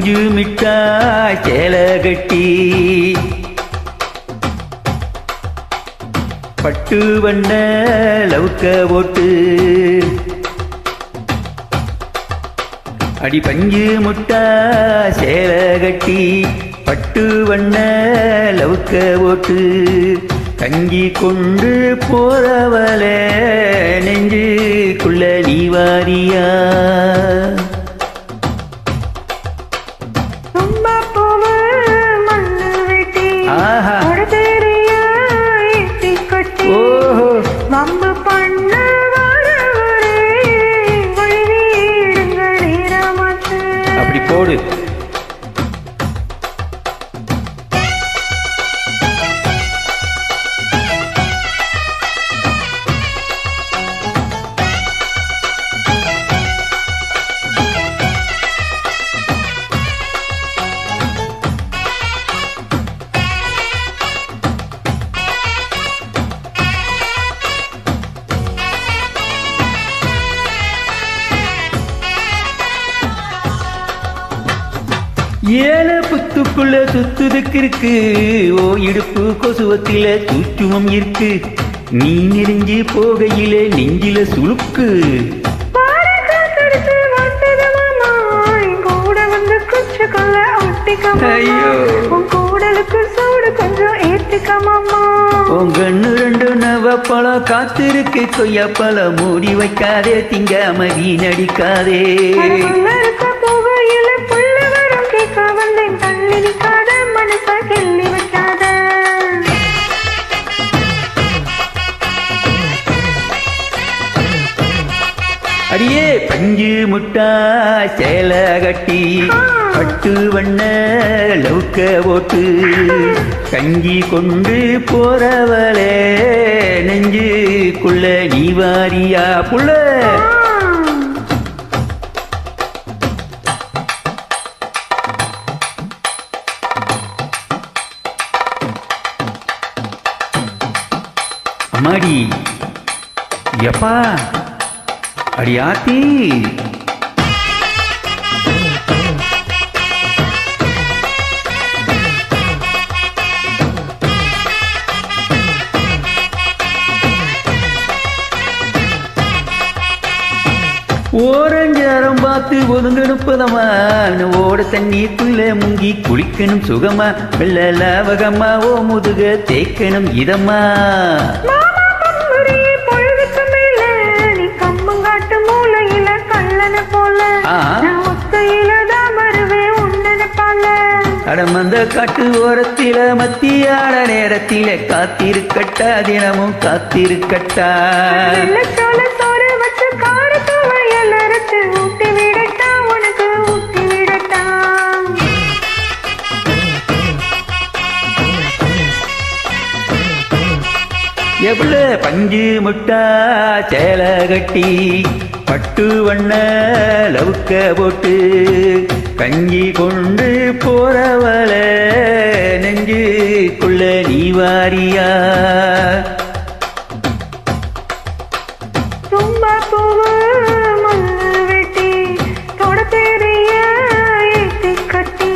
பஞ்சு மிட்டாய் சேலை கட்டி பட்டு வண்ண லவுக்க போட்டு அடி பஞ்சு முட்டாய் சேலை கட்டி பட்டு வண்ண லவுக்க போட்டு கஞ்சி கொண்டு போறவளே நெஞ்சுக்குள்ள நீ வாரியா அப்படி போடு. ஏழை புத்துக்குள்ள சுத்துதுக்கு இருக்கு, ஓ இடுப்பு கொசுவத்தில சூற்றுமம் இருக்கு, நீ நெறிஞ்சு போகையில நெஞ்சில சுழுக்கு. உங்கண்ணு ரெண்டு நவப்பழம் காத்திருக்கு, கொய்யாப்பழம் மூடி வைக்காதே, திங்காம வீணடிக்காதே. அடியே பஞ்சு முட்டாய் சேலை கட்டி பட்டு வண்ண லவுக்க போட்டு கஞ்சி கொண்டு போறவளே நெஞ்சுக்குள்ள நீ வாரியா புள்ள. அம்மாடி எப்பா அடி ஆத்தி. ஓரஞ்சாரம் பார்த்து ஒதுங்கெடுப்பதம்மா, ஓட தண்ணீருக்குள்ள முங்கி குளிக்கணும் சுகமா, வெள்ள லாவகமா ஓ முதுக தேய்க்கணும் இதம்மா. அடமந்த காட்டு ஓரத்தில மத்தியான நேரத்தில காத்திருக்கட்டா, தினமும் காத்திருக்கட்டா. எவ்வள பஞ்சு முட்டா சேலை கட்டி பட்டு வண்ண லவுக்க போட்டு கஞ்சி கொண்டு போறவள நெஞ்சுக்குள்ள நீ வாரியா. சும்மா போவ மண்ணு வெட்டி தொட தெரிய கட்டி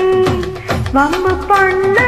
வம்பு பண்ண